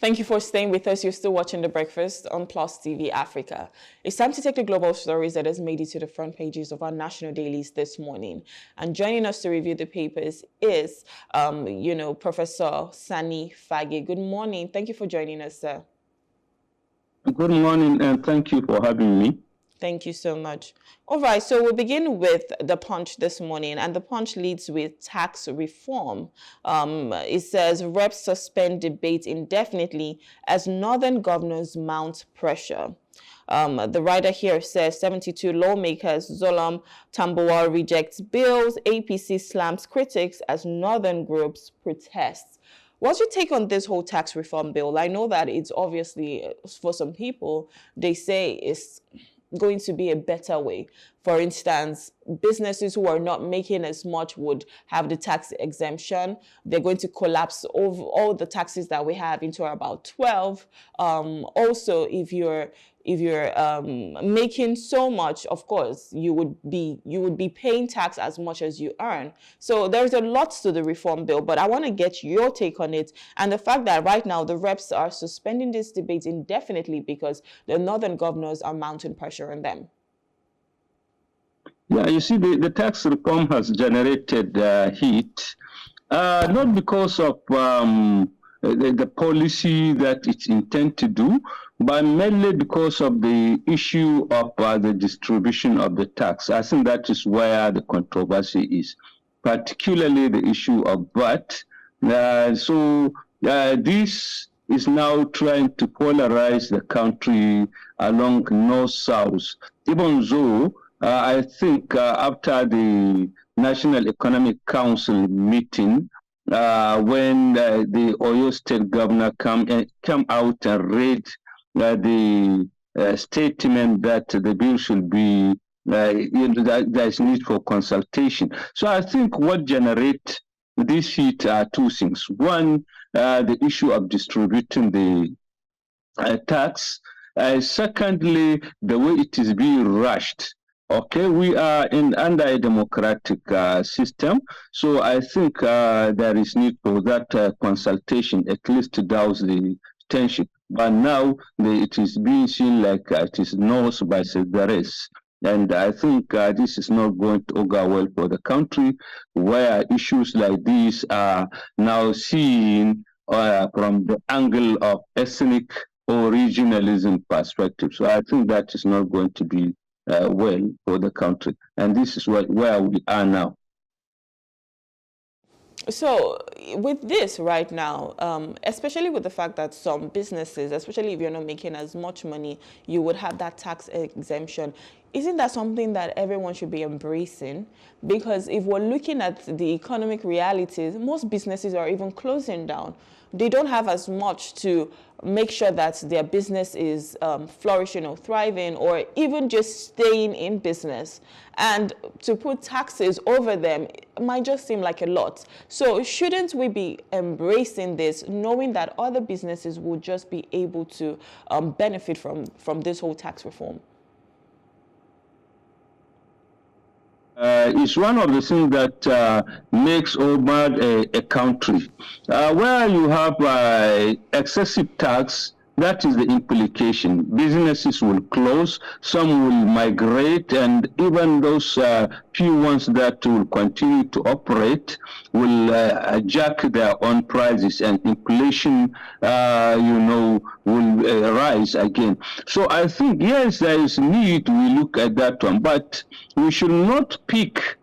Thank you for staying with us. You're still watching The Breakfast on Plus TV Africa. It's time to take the global stories that has made it to the front pages of our national dailies this morning. And joining us to review the papers is, Professor Sani Fage. Good morning. Thank you for joining us, sir. Good morning, and thank you for having me. Thank you so much. All right, so we'll begin with the Punch this morning, and the Punch leads with tax reform. It says reps suspend debate indefinitely as northern governors mount pressure. The writer here says 72 lawmakers, Zolam Tambuwal rejects bills, APC slams critics as northern groups protest. What's your take on this whole tax reform bill? I know that it's obviously, for some people, they say it's going to be a better way. For instance, businesses who are not making as much would have the tax exemption. They're going to collapse over all the taxes that we have into about 12. Also, if you're making so much, of course, you would be paying tax as much as you earn. So there's a lot to the reform bill, but I want to get your take on it and the fact that right now the reps are suspending this debate indefinitely because the northern governors are mounting pressure on them. Yeah, you see, the tax reform has generated heat, not because of the policy that it's intended to do, but mainly because of the issue of the distribution of the tax. I think that is where the controversy is, particularly the issue of VAT. This is now trying to polarize the country along north-south, even though I think after the National Economic Council meeting, when the Oyo State Governor come out and read the statement that the bill should be, there is need for consultation. So I think what generates this heat are two things. One, the issue of distributing the tax. Secondly, the way it is being rushed. Okay, we are under a democratic system, so I think there is need for that consultation, at least to douse the tension. But now it is being seen like it is north by the rest. And I think this is not going to augur well for the country, where issues like these are now seen from the angle of ethnic or regionalism perspective. So I think that is not going to be well for the country, and this is where we are now. So with this right now, especially with the fact that some businesses, especially if you're not making as much money, you would have that tax exemption. Isn't that something that everyone should be embracing? Because if we're looking at the economic realities, most businesses are even closing down. They don't have as much to make sure that their business is flourishing or thriving, or even just staying in business. And to put taxes over them might just seem like a lot. So shouldn't we be embracing this, knowing that other businesses will just be able to benefit from this whole tax reform? It's one of the things that makes or bad a country. Where you have excessive tax, that is the implication. Businesses will close, some will migrate, and even those few ones that will continue to operate will jack their own prices, and inflation, will rise again. So I think, yes, there is need, we look at that one, but we should not pick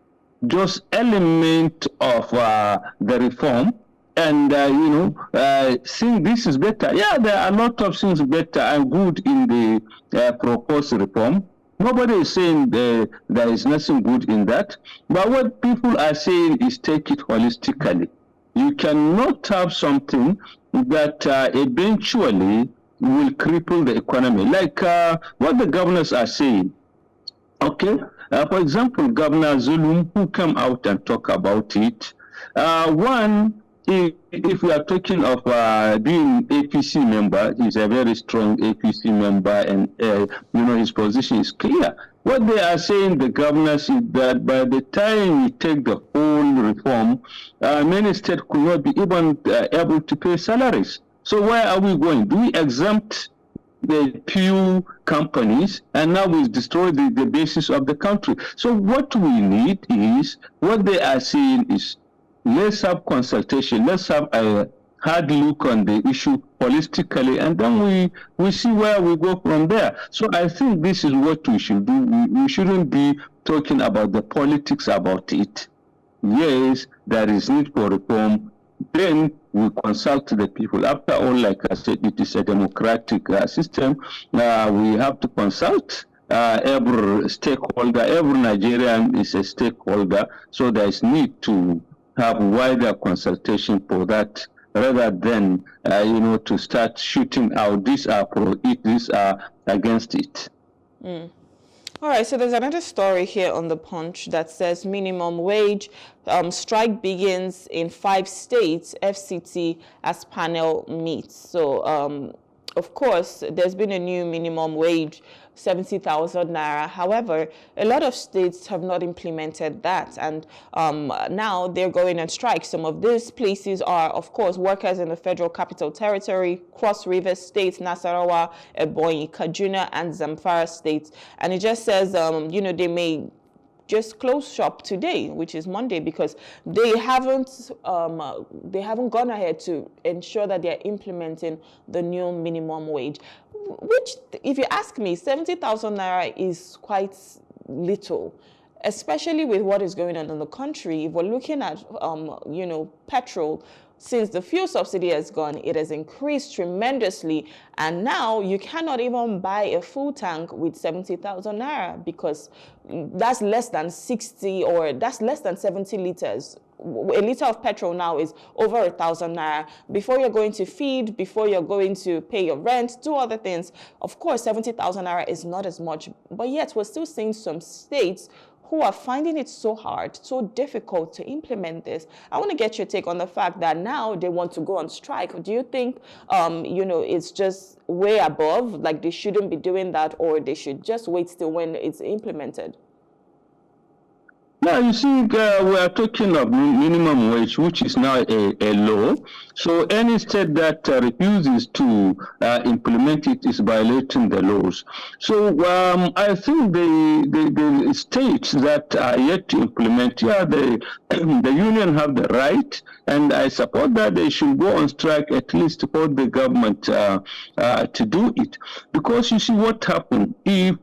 just element of the reform and think this is better. Yeah, there are a lot of things better and good in the proposed reform. Nobody is saying there is nothing good in that. But what people are saying is take it holistically. You cannot have something that eventually will cripple the economy, like what the governors are saying. Okay, for example, Governor Zulum, who came out and talk about it. One, if we are talking of being APC member, he's a very strong APC member, and his position is clear. What they are saying, the governors, is that by the time we take the whole reform, many states could not be even able to pay salaries. So where are we going? Do we exempt the few companies, and now we destroy the basis of the country? So what we need is, what they are saying is, let's have consultation, let's have a hard look on the issue holistically, and then we see where we go from there. So I think this is what we should do. We shouldn't be talking about the politics about it. Yes, there is need for reform. Then we consult the people. After all, like I said, it is a democratic system. We have to consult every stakeholder. Every Nigerian is a stakeholder. So there is need to have wider consultation for that, rather than to start shooting out, these are pro it, these are against it. All right, so there's another story here on the Punch that says minimum wage strike begins in 5 states, FCT as panel meets. So, of course, there's been a new minimum wage, 70,000 naira. However, a lot of states have not implemented that, and now they're going on strike. Some of these places are, of course, workers in the Federal Capital Territory, Cross River State, Nasarawa, Ebonyi, Kaduna, and Zamfara states. And it just says, they may just close shop today, which is Monday, because they haven't gone ahead to ensure that they're implementing the new minimum wage, which, if you ask me, 70,000 naira is quite little, especially with what is going on in the country. If we're looking at petrol, since the fuel subsidy has gone, it has increased tremendously, and now you cannot even buy a full tank with 70,000 naira, because that's less than 60, or that's less than 70 liters. A liter of petrol now is over 1,000 naira. Before you're going to feed, before you're going to pay your rent, do other things, of course 70,000 naira is not as much, but yet we're still seeing some states who are finding it so hard, so difficult to implement this. I want to get your take on the fact that now they want to go on strike. Do you think, it's just way above, like they shouldn't be doing that, or they should just wait till when it's implemented? Yeah, you see, we are talking of minimum wage, which is now a law. So any state that refuses to implement it is violating the laws. So I think the states that are yet to implement, the union have the right, and I support that they should go on strike at least for the government to do it. Because you see what happened if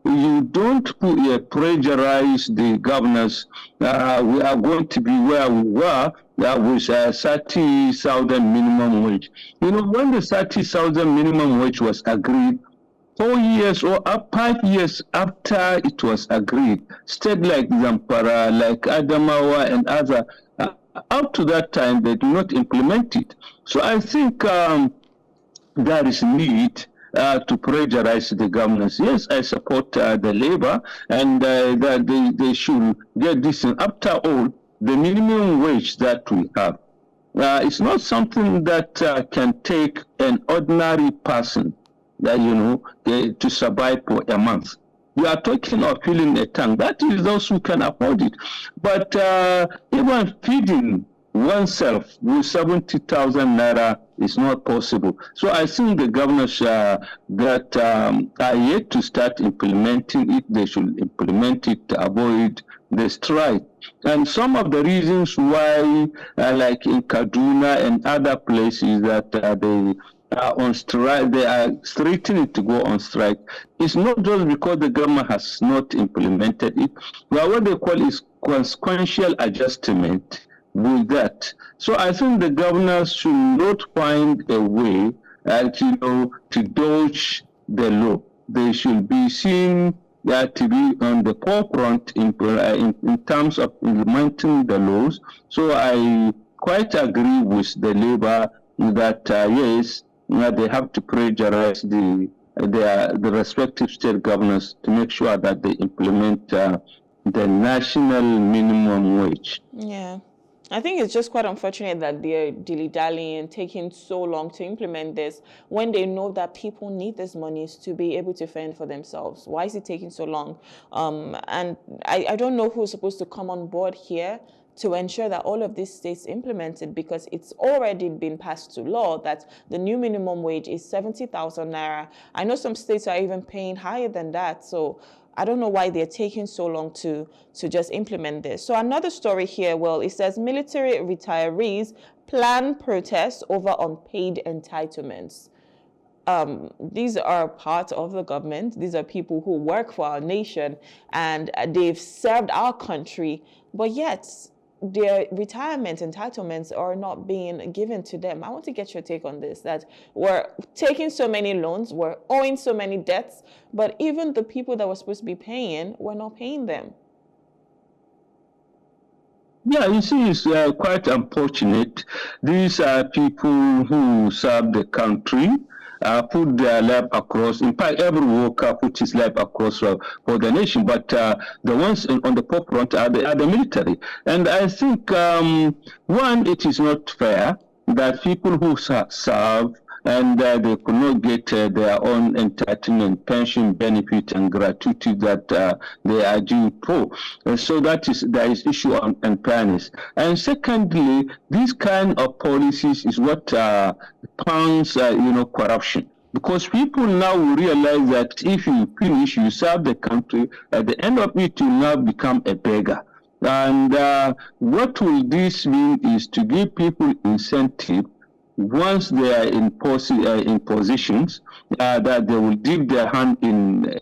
you don't pressurize the governors, we are going to be where we were with 30,000 minimum wage. When the 30,000 minimum wage was agreed, 4 years or 5 years after it was agreed, states like Zamfara, like Adamawa and other, up to that time, they do not implement it. So I think there is need to pressurize the governments. Yes, I support the labor, and that they should get this in. After all, the minimum wage that we have, it's not something that can take an ordinary person, to survive for a month. We are talking of filling a tank. That is those who can afford it. But even feeding oneself with 70,000 naira is not possible. So I think the governors that are yet to start implementing it, they should implement it to avoid the strike. And some of the reasons why, like in Kaduna and other places, that they are on strike, they are threatening to go on strike. It's not just because the government has not implemented it, but what they call is consequential adjustment with that. So I think the governors should not find a way, to dodge the law. They should be seen to be on the forefront in terms of implementing the laws. So I quite agree with the labor that yes, they have to pressurize the respective state governors to make sure that they implement the national minimum wage. Yeah. I think it's just quite unfortunate that they're dilly-dallying and taking so long to implement this when they know that people need these monies to be able to fend for themselves. Why is it taking so long? And I don't know who's supposed to come on board here to ensure that all of this stays implemented, because it's already been passed to law that the new minimum wage is 70,000 naira. I know some states are even paying higher than that. So I don't know why they're taking so long to just implement this. So another story here, well, it says military retirees plan protests over unpaid entitlements. These are part of the government. These are people who work for our nation, and they've served our country, but yet their retirement entitlements are not being given to them. I want to get your take on this, that we're taking so many loans, we're owing so many debts, but even the people that were supposed to be paying, we're not paying them. Yeah, you see, it's quite unfortunate. These are people who serve the country, put their life across. In fact, every worker put his life across for the nation. But the ones on the forefront are the military. And I think, one, it is not fair that people who serve and they could not get their own entitlement, pension benefit, and gratuity that they are due for. So there is issue on fairness. And secondly, this kind of policies is what pounds, corruption. Because people now realize that if you finish, you serve the country, at the end of it, you now become a beggar. And what will this mean is to give people incentive once they are in positions that they will dip their hand in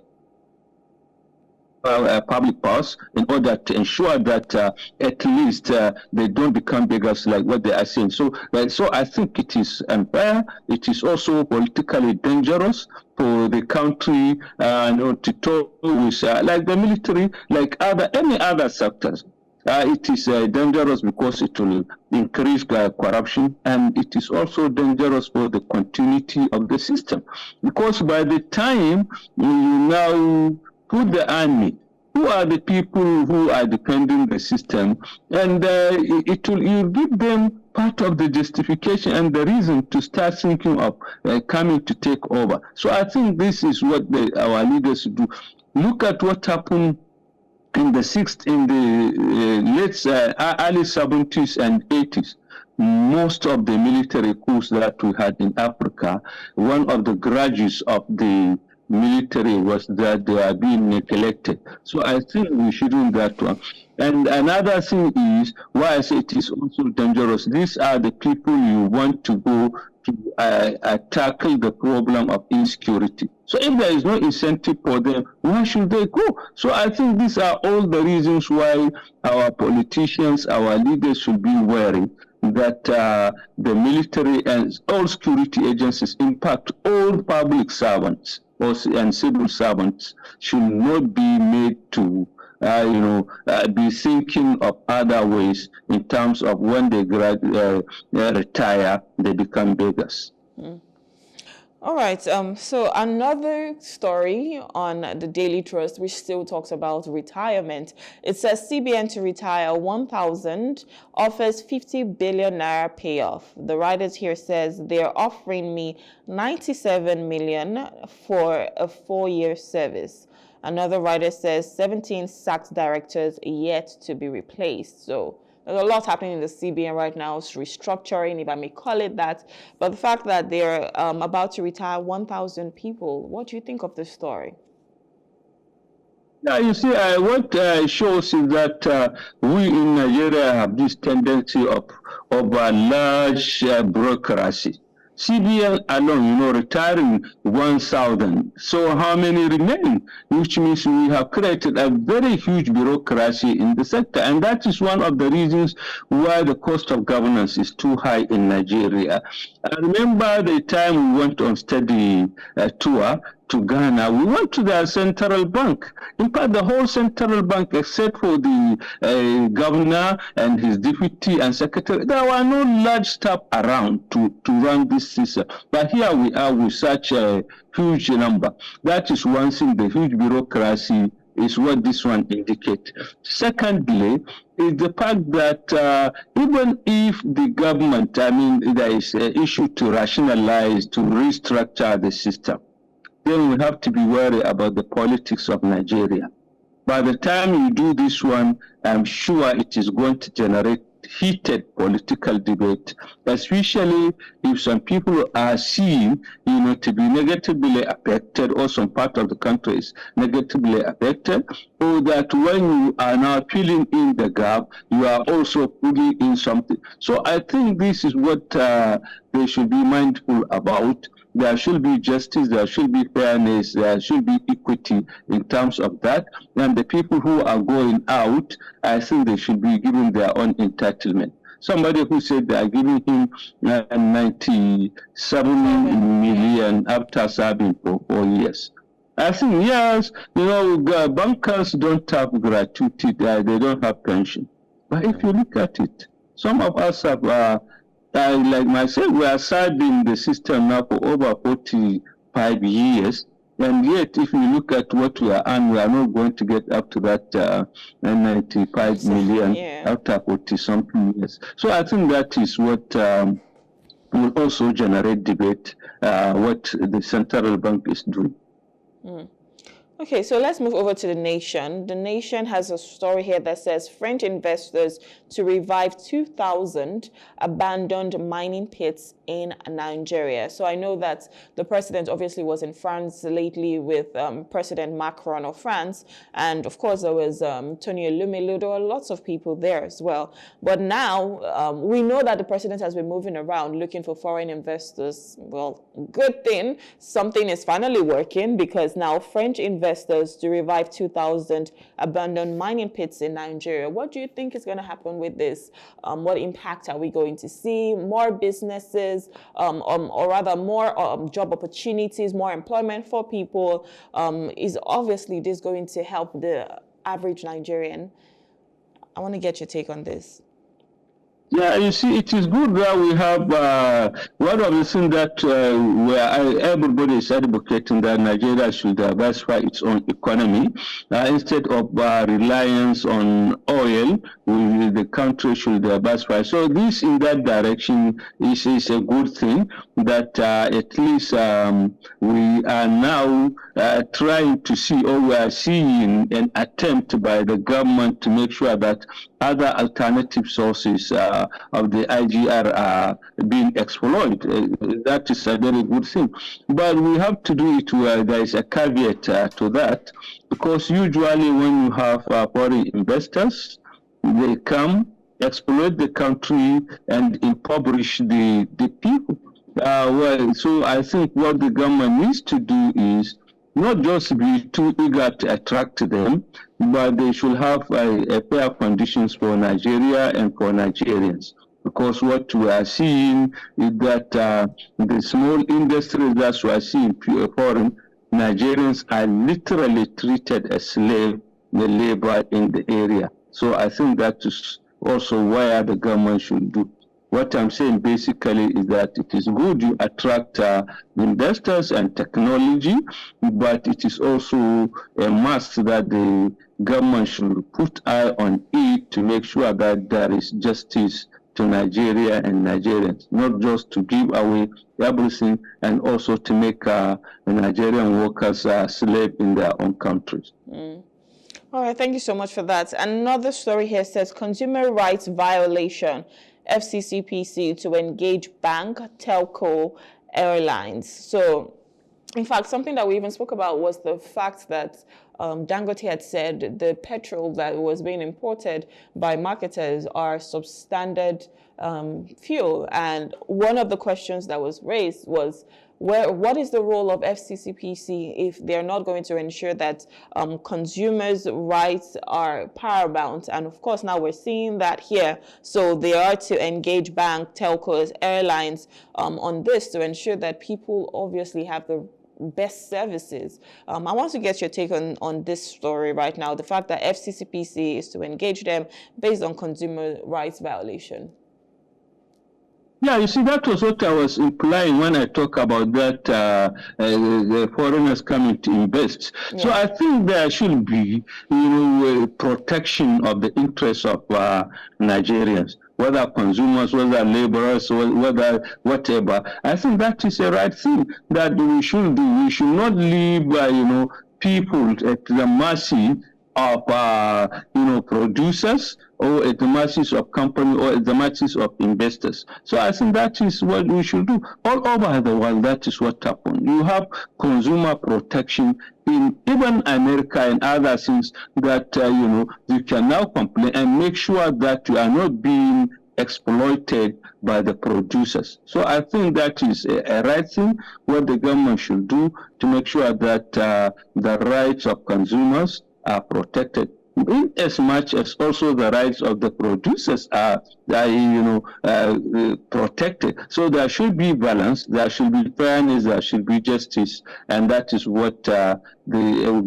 public purse in order to ensure that at least they don't become beggars like what they are saying. So I think it is unfair. It is also politically dangerous for the country to talk with like the military, like any other sectors. It is dangerous because it will increase corruption, and it is also dangerous for the continuity of the system. Because by the time you now put the army, who are the people who are defending the system, and you give them part of the justification and the reason to start thinking of coming to take over. So I think this is what our leaders do. Look at what happened in the early 70s and 80s. Most of the military coups that we had in Africa, one of the grudges of the military was that they are being neglected. So I think we shouldn't do that one. And another thing is why I say it is also dangerous. These are the people you want to go to tackle the problem of insecurity. So if there is no incentive for them, why should they go? So I think these are all the reasons why our politicians, our leaders should be wary that the military and all security agencies, in fact, all public servants and civil servants should not be made to be thinking of other ways in terms of when they retire, they become beggars. Mm. All right. So another story on the Daily Trust, which still talks about retirement. It says CBN to retire 1,000 offers 50 billion naira payoff. The writers here says they're offering me 97 million for a 4-year service. Another writer says 17 sacked directors yet to be replaced. So there's a lot happening in the CBN right now, it's restructuring, if I may call it that. But the fact that they're about to retire 1,000 people, what do you think of this story? Yeah, you see, what shows is that we in Nigeria have this tendency of a large bureaucracy. CBN alone, retiring 1,000. So how many remain? Which means we have created a very huge bureaucracy in the sector. And that is one of the reasons why the cost of governance is too high in Nigeria. I remember the time we went on study tour to Ghana, we went to the central bank. In fact, the whole central bank, except for the governor and his deputy and secretary, there were no large staff around to run this system. But here we are with such a huge number. That is one thing, the huge bureaucracy is what this one indicates. Secondly, is the fact that even if the government, there is an issue to rationalize, to restructure the system, then we have to be worried about the politics of Nigeria. By the time you do this one, I'm sure it is going to generate heated political debate, especially if some people are seen, to be negatively affected, or some part of the country is negatively affected, or that when you are now filling in the gap, you are also putting in something. So I think this is what they should be mindful about. There should be justice, there should be fairness, there should be equity in terms of that. And the people who are going out, I think they should be given their own entitlement. Somebody who said they are giving him 97 million after serving for 4 years. I think, yes, bankers don't have gratuity, they don't have pension. But if you look at it, some of us have, like myself, we are serving the system now for over 45 years. And yet, if you look at what we are earning, we are not going to get up to that 95 million after 40-something years. So I think that is what will also generate debate, what the central bank is doing. Okay, so let's move over to The Nation. The Nation has a story here that says French investors to revive 2,000 abandoned mining pits in Nigeria. So I know that the president obviously was in France lately with President Macron of France. And of course, there was Tony Elumelu. There were lots of people there as well. But now we know that the president has been moving around looking for foreign investors. Well, good thing. Something is finally working, because now French investors to revive 2,000 abandoned mining pits in Nigeria. What do you think is going to happen with this? What impact are we going to see? More businesses, or rather more job opportunities, more employment for people? Is obviously this going to help the average Nigerian? I want to get your take on this. Yeah, you see, it is good that we have one of the things that where everybody is advocating that Nigeria should diversify its own economy instead of reliance on oil. The country should diversify. So this, in that direction, is a good thing. That at least we are now trying to see, or we are seeing an attempt by the government to make sure that other alternative sources of the IGR are being exploited. That is a very good thing. But we have to do it where there is a caveat to that, because usually when you have foreign investors, they come, exploit the country, and impoverish the people. So I think what the government needs to do is not just be too eager to attract them, but they should have a fair conditions for Nigeria and for Nigerians. Because what we are seeing is that the small industries that we are seeing foreign, Nigerians are literally treated as slave labor in the area. So I think that is also where the government should do. What I'm saying basically is that it is good you attract investors and technology, but it is also a must that the government should put eye on it to make sure that there is justice to Nigeria and Nigerians, not just to give away everything, and also to make Nigerian workers slave in their own countries. All right, thank you so much for that. Another story here says consumer rights violation. FCCPC to engage bank, telco, airlines. So, in fact, something that we even spoke about was the fact that Dangote had said the petrol that was being imported by marketers are substandard fuel. And one of the questions that was raised was, what is the role of FCCPC if they're not going to ensure that consumers' rights are paramount? And of course, now we're seeing that here. So they are to engage bank, telcos, airlines on this to ensure that people obviously have the best services. I want to get your take on this story right now, the fact that FCCPC is to engage them based on consumer rights violation. Yeah, you see, that was what I was implying when I talk about that the foreigners coming to invest. Yeah. So I think there should be, protection of the interests of Nigerians, whether consumers, whether laborers, whether whatever. I think that is the right thing that we should do. We should not leave, people at the mercy of producers, or at the masses of company, or at the masses of investors. So I think that is what we should do. All over the world, that is what happened. You have consumer protection in even America and other things that, you can now complain and make sure that you are not being exploited by the producers. So I think that is a right thing, what the government should do to make sure that the rights of consumers are protected, in as much as also the rights of the producers are protected. So there should be balance, there should be fairness, there should be justice, and that is what the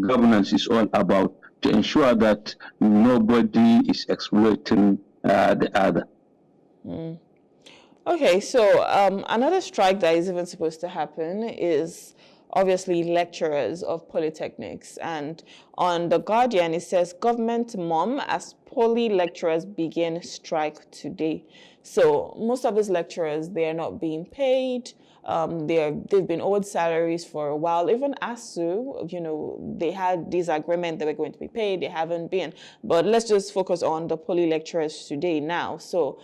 governance is all about, to ensure that nobody is exploiting the other. Okay, so another strike that is even supposed to happen is obviously lecturers of polytechnics. And on The Guardian, it says government mom as poly lecturers begin strike today. So most of these lecturers, they are not being paid. They've been owed salaries for a while. Even ASU, they had this agreement they were going to be paid. They haven't been. But let's just focus on the poly lecturers today now. So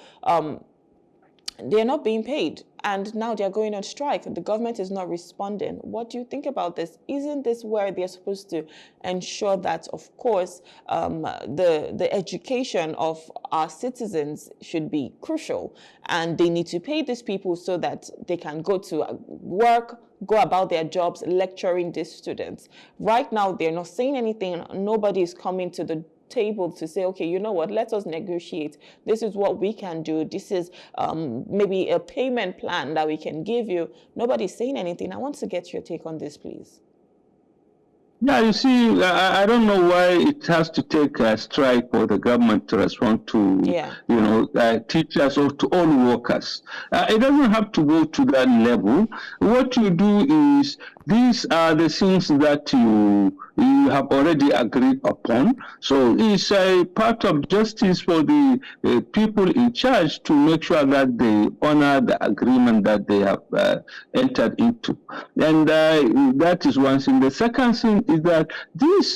they're not being paid, and now they're going on strike. The government is not responding. What do you think about this? Isn't this where they're supposed to ensure that, of course, the education of our citizens should be crucial, and they need to pay these people so that they can go to work, go about their jobs, lecturing these students? Right now, they're not saying anything. Nobody is coming to the table to say, okay, you know what, let us negotiate. This is what we can do. This is maybe a payment plan that we can give you. Nobody's saying anything. I want to get your take on this, please. Yeah, you see, I don't know why it has to take a strike for the government to respond to, teachers or to all workers. It doesn't have to go to that level. What you do is, these are the things that you have already agreed upon. So it's a part of justice for the people in charge to make sure that they honor the agreement that they have entered into. And that is one thing. The second thing is that these,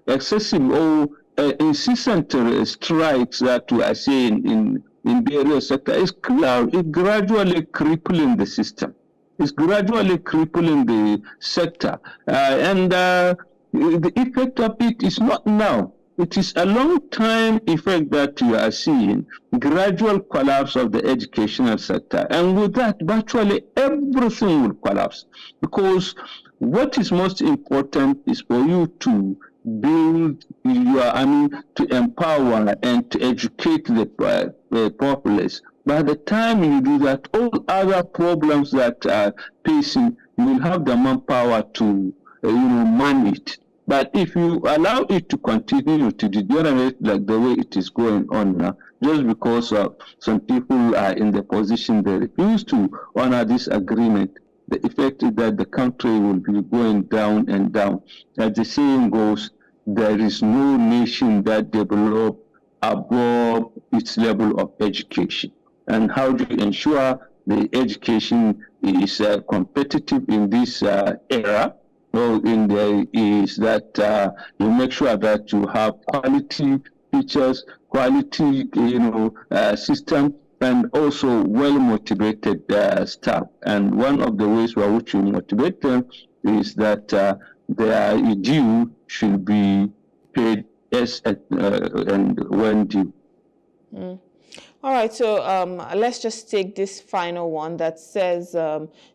excessive or incessant strikes that we are seeing in various sectors is gradually crippling the system. It's gradually crippling the sector. And the effect of it is not now. It is a long-time effect that you are seeing, gradual collapse of the educational sector. And with that, virtually everything will collapse. Because what is most important is for you to build to empower and to educate the populace. By the time you do that, all other problems that are facing, you will have the manpower to manage it. But if you allow it to continue to degenerate like the way it is going on now, just because some people are in the position they refuse to honor this agreement, the effect is that the country will be going down and down. As the saying goes, there is no nation that develops above its level of education. And how do you ensure the education is competitive in this era? Well, is that you make sure that you have quality teachers, quality system, and also well-motivated staff. And one of the ways by which you motivate them is that their due should be paid as and when due. All right, so let's just take this final one that says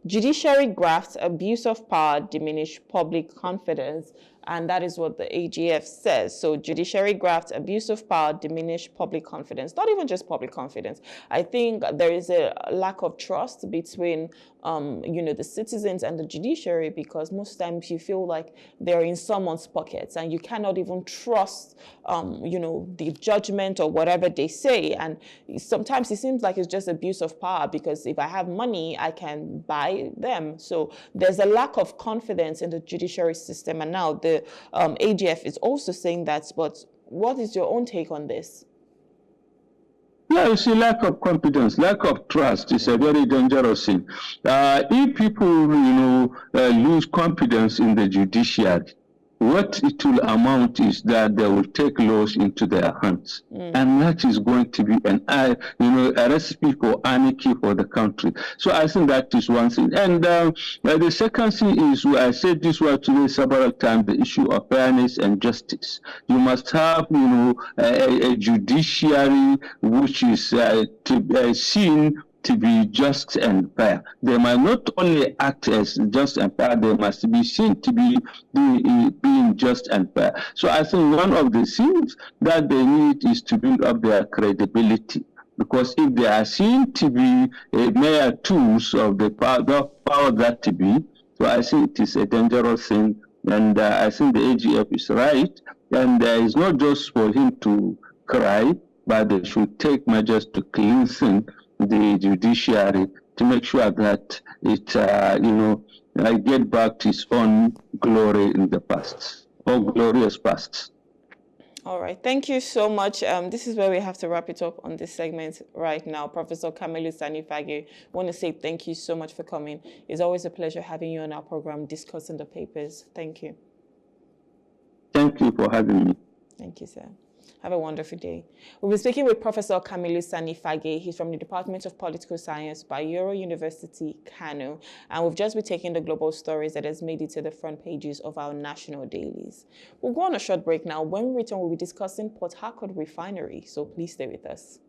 judiciary graft, abuse of power, diminish public confidence. And that is what the AGF says. So judiciary graft, abuse of power, diminish public confidence. Not even just public confidence. I think there is a lack of trust between, the citizens and the judiciary, because most times you feel like they're in someone's pockets and you cannot even trust, the judgment or whatever they say. And sometimes it seems like it's just abuse of power, because if I have money, I can buy them. So there's a lack of confidence in the judiciary system. And now the AGF is also saying that, but what is your own take on this? Yeah, you see, lack of confidence, lack of trust is a very dangerous thing. If people, lose confidence in the judiciary, what it will amount is that they will take laws into their hands. And that is going to be a recipe for anarchy for the country. So I think that is one thing. And the second thing is, I said this word today several times, the issue of fairness and justice. You must have, a judiciary which is seen to be just and fair. They might not only act as just and fair, they must be seen to be being just and fair. So I think one of the things that they need is to build up their credibility. Because if they are seen to be mere tools of the power that to be, so I think it is a dangerous thing. And I think the AGF is right. And it's not just for him to cry, but they should take measures to cleanse the judiciary to make sure that it, get back to its own glory in the past, or glorious past. All right. Thank you so much. This is where we have to wrap it up on this segment right now. Professor Kamilu Sani Fage, I want to say thank you so much for coming. It's always a pleasure having you on our program discussing the papers. Thank you. Thank you for having me. Thank you, sir. Have a wonderful day. We'll be speaking with Professor Kamilu Sani Fage. He's from the Department of Political Science, Bayero University, Kano. And we've just been taking the global stories that has made it to the front pages of our national dailies. We'll go on a short break now. When we return, we'll be discussing Port Harcourt Refinery. So please stay with us.